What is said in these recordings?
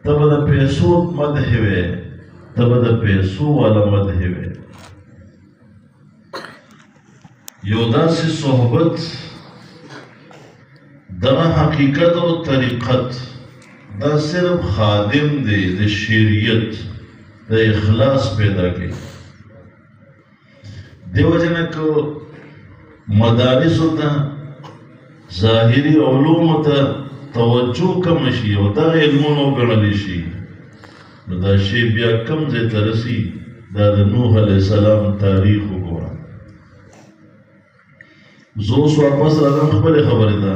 تب د پیسو مدح وې، تب د پیسو والا مدح وې. یو داسې صحبت دغه حقیقت او طریقت دا صرف خادم دی د شریعت د اخلاص پیدا کوي. دیو جنه کو مدارسو ته ظاهري علومو ته توجه کم شي او دغه علمونه وګڼلی شي، نو دا شی بیا کم ځای ته رسي. دا د نوح علیه السلام تاریخ وګوره. زه اوس واپس راځم خپلې خبرې ته.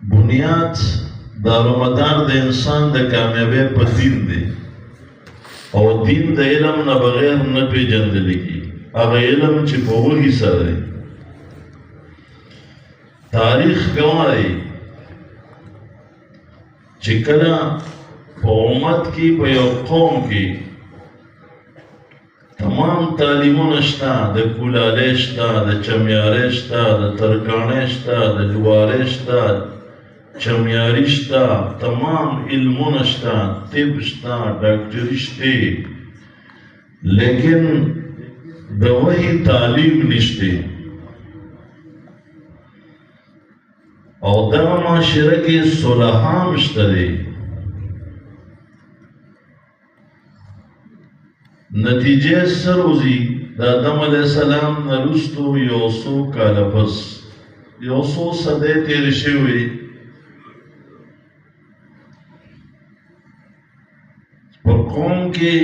بنیاد دارومدار د انسان د کامیابۍ په دین دی، او دین د علم نه بغیر نه پیژندلی کېږي. هغه علم چې په وحي سره دی. تاریخ گواهی چې کله په امت کې په یو قوم کې تمام تعلیمونه شته، د کولالۍ شته، د چمیارۍ شته، د ترکاڼۍ شته، د جوارۍ شته، چمیاري شته، تمام علمونه شته، طب شته، ډاکټري شته، لیکن د وحي تعلیم نشته. او دغه معاشره کې صلح هم شته دی. نتیجه څه روزي؟ د آدم علیه السلام نه وروستو یو څو کاله پس، یو څو صدۍ تېرې شوې، په قوم کې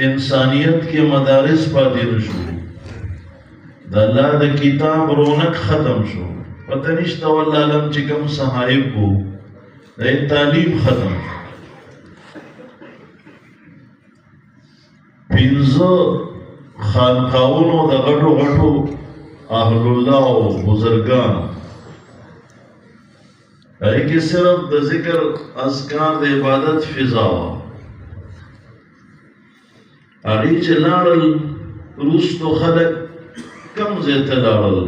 انسانیت کې مدارس پاتې نه شو. د الله د کتاب رونق ختم شو. پته نشته والله علم چې کوم صحایف وو، د تعلیم ختم شو. 15 خانقاهونو د غټو غټو اهل الله او بزرګان، هغې کې صرف د ذکر اذکار د عبادت فضا وه. هغې چې لاړل وروستو خلک کم ځای ته لاړل؟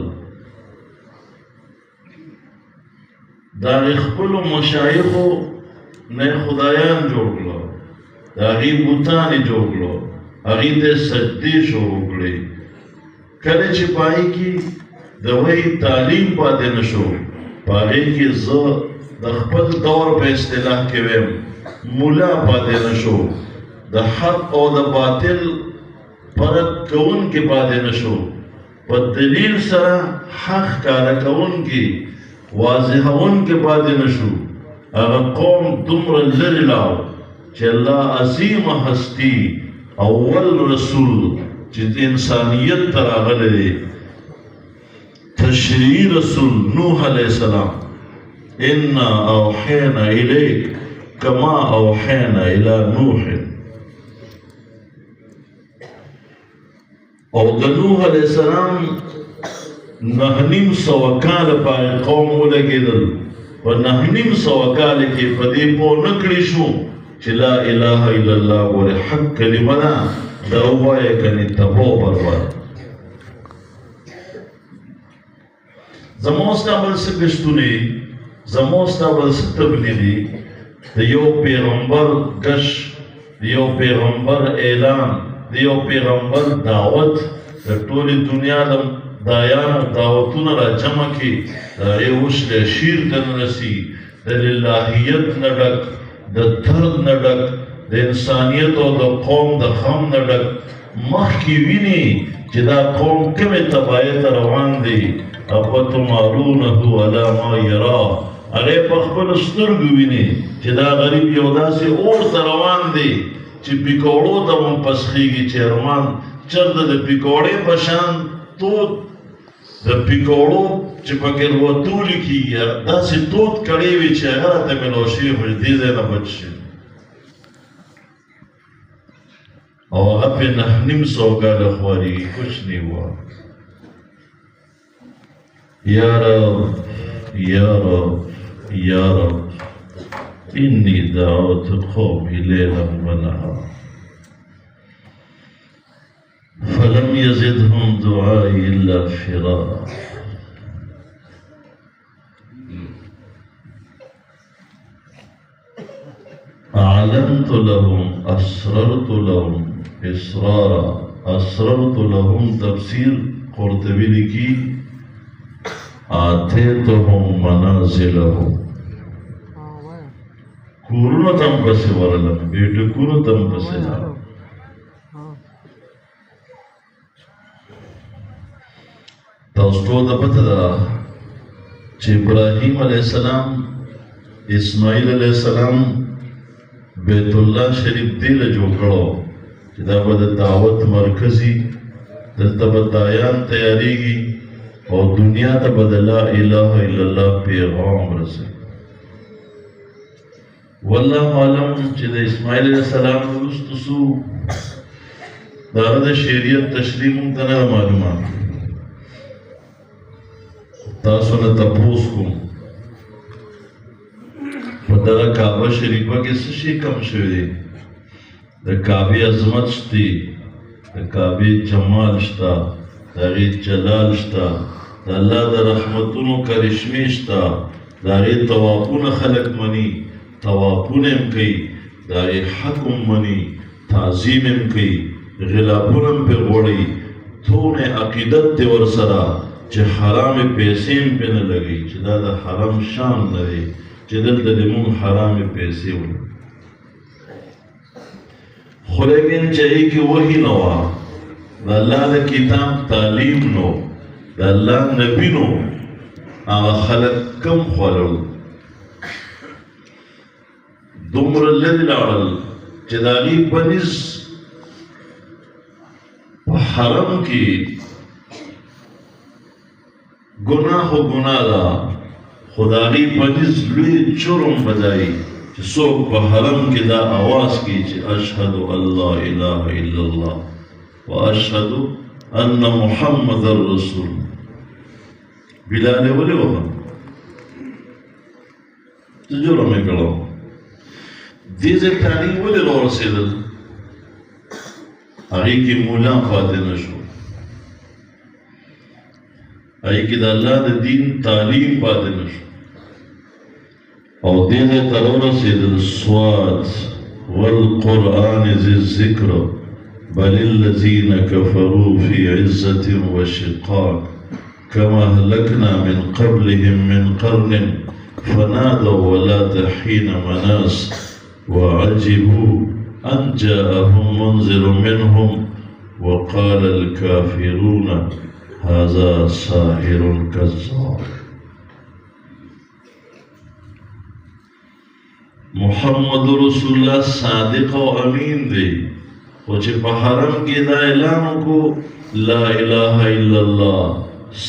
د هغې خپلو مشایخو نه خدایان جوړ کړه، د هغې بوتان یې جوړ کړه، هغې ته سجدې شروع کړې. کله چې په هغې کې د وحي تعلیم پاتې نه شو، په هغې کې زه د خپل دور په اصطلاح کې ویم مولا پاتې نه شو، د حق او د باطل فرق کوونکی پاتې نه شو، په دلیل سره حق ښکاره کوونکی واضحونکی پاتې نه شو. هغه قوم دومره لرې لاړ چې الله عظیمه هستی اول رسول چې انسانیت ته راغلی دی، تشریعي رسول نوح علیه السلام، انا اوحینا الیک کما اوحینا الی نوح. او د نوح علیه السلام 9.5 کاله په قوم ولګېدل. په 9.5 کاله کې په دې پوه نه کړی شو چې لا اله الا الله ګوره حق کلمه ده، دا ووایه کنې تباه برباد. زما ستا بل څه ګشتونه، زما ستا بل څه تبلیغي، د یو پیغمبر ګش، د یو پیغمبر اعلان، د یو پیغمبر دعوت د ټولې دنیا د دایانو دعوتونه را جمع کړي، د هغې وشله شیر ته نه رسي، د للهیت نه ډک، د درد نه ډک، د انسانیت او د قوم د غم نه ډک. مخکې ویني چې دا قوم کومې تباهۍ ته روان دی. افتمارونه علی ما یرا، هغې په خپلو سترګو ویني چې دا غریب یو داسې اور ته روان دی چې پیکوړو ته هم پسخېږي. چې ارمان چېرته د پیکوړې په شان تود، د پیکوړو چې پکې وتولي کېږي، داسې تود کړی وي چې هغه راته میلاو شوي خو دې ځای نه بچ شي. او هغه پې 9.5 کاله خوارېږي، کچھ نہیں ہوا. یا رب یا رب یا رب انی دعوت قومی لیلا ونہارا فلم یزدهم دعائی الا فرارا. أعلنت لهم أسررت لهم إسرارا أسررت لهم تفسیر قرطبی لکی آتیتهم منازلهم کورونو تم پسی ورلم بیٹکونو تم پسی لارم تاسو ته پته ده چې ابراهیم علیه السلام اسماعیل علیه السلام بیت الله شریف دی له جوړ کړو چې دا به د دعوت مرکزي دلته به دایان تیاریږي او دنیا ته به د لا اله الا الله پیغام رسوي والله معلوم چې د اسماعیل علیه السلام وروسته څو د هغه د شریعت تشریح موږ ته نه معلومه تاسو نه تپوس کوم په دغه کعبه شریفه کې څه شي کم شوی دی د کعبې عظمت شته د کعبې جمال شته د هغې جلال شته د الله د رحمتونو کرشمې شته د هغې طوافونه خلک مني طوافونه هم کوي د هغې حق هم مني تعظیم هم کوي غلافونه هم پرې غوړوي څونه عقیدت دی ورسره چې حرامې پیسې هم پرې نه لګوي چې دا د حرام شان نه دی چې دلته د مونږ حرامې پیسې وي خو لیکن چې هغې کې وحي نه وه د الله د کتاب تعلیم نو د الله نبي نو هغه خلک کم خوړل دومره لرې لاړل چې د هغې په نس په حرم کې ګناه خو ګناه ده خو د هغې په نس لوی جرم به دی چې څوک په حرم کې دا اواز کوي چې اشهد ان لا اله الا الله واشهد ان محمد رسول بلال یې ولې وکړه څه جرم یې کړی دې ځای ته هغې ولې راورسېدل هغې کې مولا پاتې نه شو هغې کې د الله د دین تعلیم پاتې نه شو او دې ځای ته راورسېدل صاد والقرآن ذي الذکر بل الذين كفروا في عزة وشقاق كما أهلكنا من قبلهم من قرن فنادوا ولا حين مناس وعجبوا أن جاءهم منذر منهم وقال الكافرون هذا ساحر كذاب محمد رسول الله صادق او امین دی خو چې په حرم کې دا اعلان وکړو لا اله الا الله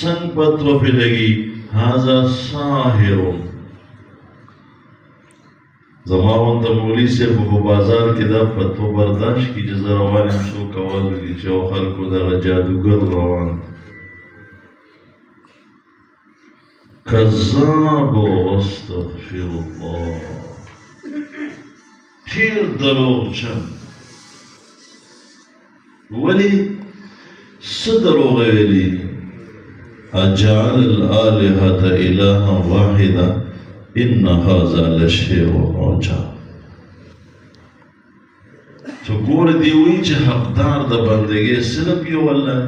څنګه فتوا پې لګي هذا ساحر زما غونته مولوي صاحب په بازار کې دا فتوا برداشت کړي چې زه روان یم څوک اول وکړي چې او خلکو دغه جادوګر روان کذاب استغفر الله ډېر دروغجن ولې څه دروغ ویلي اجعل الآلهة إلها واحدا ان هذا لشيء عجاب تو ګور دی وی چې حقدار د بندګۍ صرف یو الله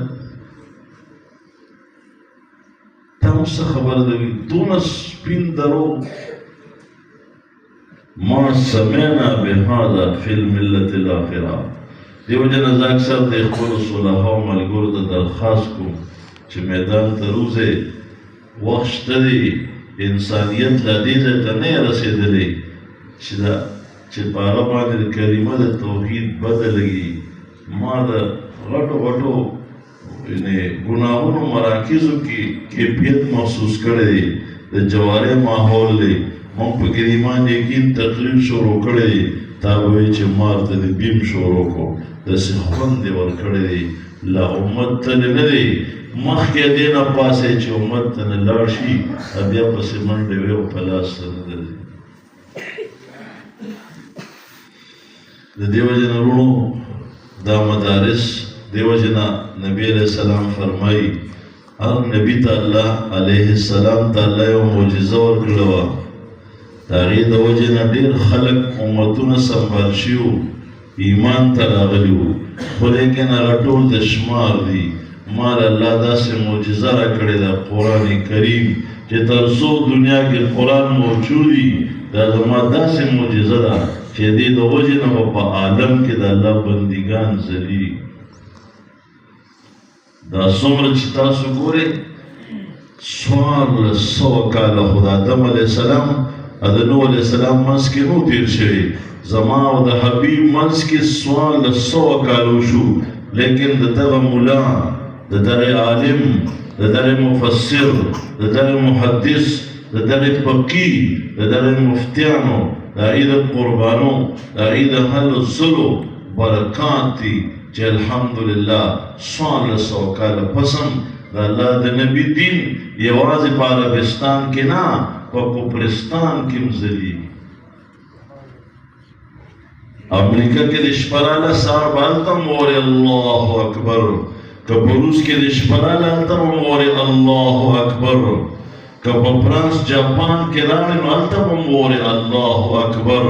تاسو خبر دی دونه سپین دروغ ما سمعنا بهذا في الملة الآخرة دیو جن از اکثر د خپل صلحاو ملګرو ته درخواست کوم چې میدان ته روزه وخت شته دی انسانیت لا دې ځای ته نه رسېدلی چې دا چې په هغه باندې د کلمه د توحید بده لګي ما د غټو غټو ګناهونو مراکزو کې کیفیت محسوس کړی دی د جوارح ماحول دی موږ په کې د ایمان یقین تقریر شروع کړی دی تا به وایي چې مار ته د بیم شروع کړو داسې خوند یې ورکړی دی لا امت ته نه دی مخکې دې نه پاسې چې امت ته نه لاړ شي بیا پسې منډې وې او په لاس ته نه درځي د دې وجې نه وروڼو دا مدارس دې وجې نه نبي علیه السلام فرمایي هر نبي ته الله علیه السلام ته الله یو معجزه ورکړې وه د هغې د وجې نه ډېر خلک امتونه سنبال شوي ایمان ته راغلي وو، خو لیکن هغه ټول د شمار دي. ما له الله داسې معجزه راکړې ده قرآن کریم چې تر څو دنیا کې قرآن موجود وي دا زما داسې معجزه ده چې دې د وجې نه به په عالم کې د الله بندګان ځلي. دا څومره چې تاسو ګورئ 1400 کاله خو د آدم علیه السلام او د نوح علیه السلام منځ کې نو تېر شوي، زما او د حبیب منځ کې 1400 کالو شو، لیکن د دغه ملا، د دغه عالم، د دغه مفسر، د دغه محدث، د دغه فقیه، د دغه مفتیانو، د هغې د قربانو، د هغې د هلو ځلو برکات دي چې الحمدلله 1400 کاله پسم د الله د نبي دین یوازې په عربستان کې نه په کفرستان کې هم ځلي. امریکا کې د شپراله سار به هلته هم وایي الله اکبر، که په روس کې د شپراله هلته هم وایي الله اکبر، که په فرانس جاپان کې راغلې نو هلته هم وایي الله اکبر.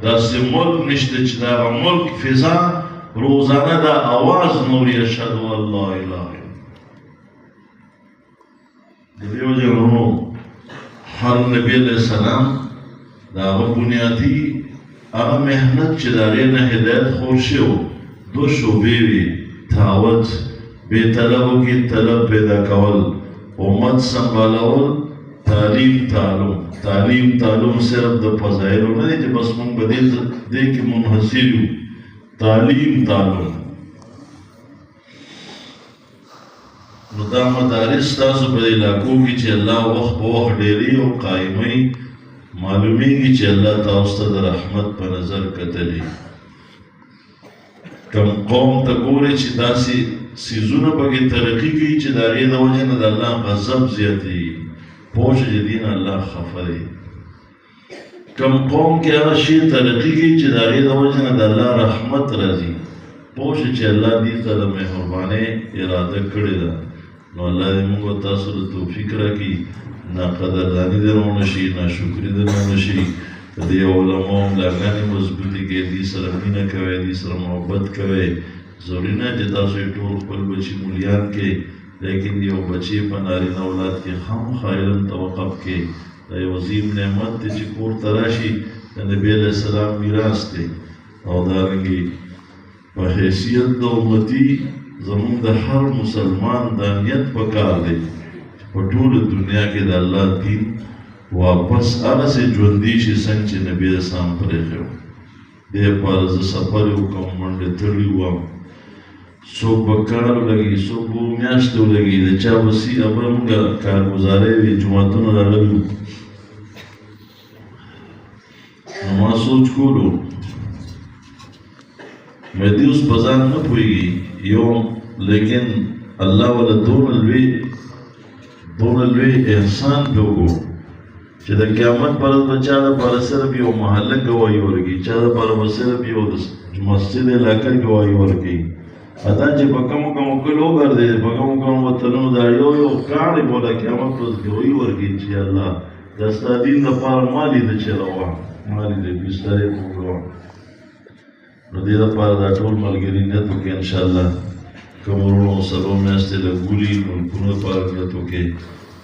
داسې ملک نشته چې د هغه ملک فضا روزانه دا آواز نوري اشهد ان لا اله الا د دې وجې ورونو هر نبي علیه السلام د هغه بنیادي هغه محنت چې د هغې نه هدایت خور شوی دو شعبې وي، دعوت بې طلبو کې طلب پیدا کول، امت سنبالول، تعلیم تعلم. تعلیم تعلم صرف د فضایلو نه دی چې بس موږ به دې کې منحصر یو، تعلیم تعلم. نو دا مدارس تاسو په علاقو کې چې الله وخت په وخت ډېري او قایموي، معلومیږي چې الله تاسو ته د رحمت په نظر کتلي. کوم قوم ته ګورئ چې داسې څیزونه پکې ترقي کوي چې د هغې د وجې نه د الله غضب زیاتېږي، پوه شه چې دې نه الله خفه دی. کوم قوم کې هغه شی ترقي کوي چې د هغې د وجې نه د الله رحمت راځي، پوه شه چې الله دې ته د مهربانۍ اراده کړې ده. نو الله دې موږ تاسو ته توفیق راکړي، ناقدرداني دې ونه شي، ناشکري دې ونه شي. د دې علماو ملاګانې مضبوطې کړئ، دې سره مینه کوئ، دې سره محبت کوئ. ضروري نه چې تاسو یې ټول خپل بچي مولیان کړئ، لیکن یو بچی په نارینه اولاد کې خامخا علم ته وقف کړئ. دا یو عظیم نعمت دی چې کور ته راشي، د نبي علیه السلام میراث دی. او دارنګې په حیثیت د امتي زموږ د هر مسلمان دا نیت پکار دی چې په ټوله دنیا کې د الله دین واپس هغسې ژوندي شي څنګه چې نبي علیه السلام پرېښی و. دې لپاره زه سفر یې وکړم، منډې تړلی وم، څوک به کال ولګي، څوک به میاشتې ولګي، د چا به به موږ کارګزارۍ وي، جوماتونه راغلي وو. نو ما سوچ کولو مې دې اوس په ځان نه پوهېږي یو، لیکن الله وله دونه لوی احسان پې وکړو چې د قیامت پر ورځ به چا دپاره صرف یو محله ګواهي ورکوي، چا دپاره به صرف یو د مسجد علاقه ګواهي ورکوي. دا چې په کومو کومو کلو وګرځېدې، په کومو کومو وطنونو دا یو کاڼی به له قیامت پر ورځ ګواهي ورکوي چې الله دا ستا دین دپاره ما لیده چې روان، ما لیده بسترې په روان. نو دې دپاره دا ټول ملګري نیت وکړي انشاءالله. کوم وروڼو 4 میاشتې لګولي ملکونو دپاره نیت وکړي،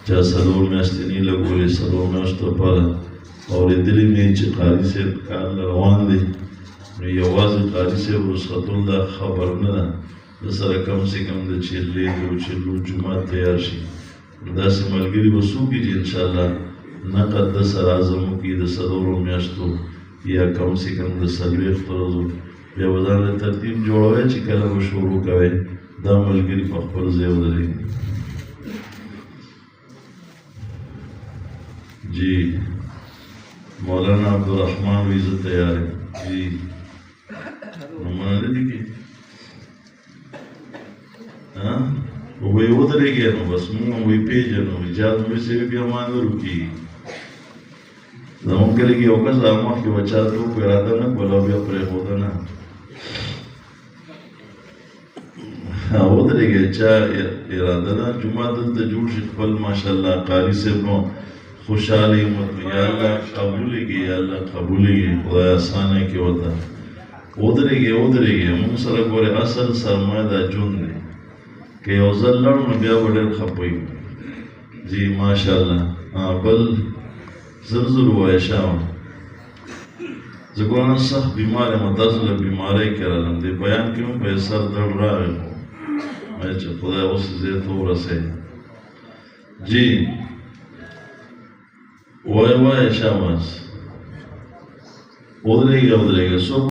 چا 4 میاشتې نه لګولې 4 میاشتو دپاره. اورېدلي مې چې قاري صاحب کار روان دی، نو یوازې قاري صاحب رخصتون دا خبر نه ده، د سره کم سے کم د چلو جومات تیار شي. نو داسې ملګري به څوک وي چې انشاءالله نقد د سره عزم وکړي د 4 میاشتو یا کم سے کم د 40 ورځو، بیا به ځان له ترتیب جوړوئ چې کله به شروع کوئ. دا ملګري په خپل ځای ودرېږي. جی مولانا عبدالرحمن وی زه تیار یم. جی نومونه نه لیکي، وی ودرېږي نو بس موږ وی پېژنو، ایجاد مې سوي بیا ما نه روکېږي. زموږ کلي کې یو کس هغه مخکې به چا ته اراده نه کوله، بیا پرېښوده نه ودرېږي، چا اراده نه. جومات دلته جوړ شي، خپل ماشاءالله قاري صاحب نو खुशहाली मत या अल्लाह कबूली की, या अल्लाह कबूली की, खुदा आसाने की होता उधरेगे मुंसर गोरे असल सरमादा जुन ने के ओजल लड़ में बिया बड़े खपोई जी माशाल्लाह। हाँ बल जरजुर हुआ शाम जगवाना सख बीमार है मतजल बीमारे करा लंदे बयान क्यों पे सर दर्द रहा है मैं खुदा उस जे तो रसे जी वाह शाबाश उधरेगा सो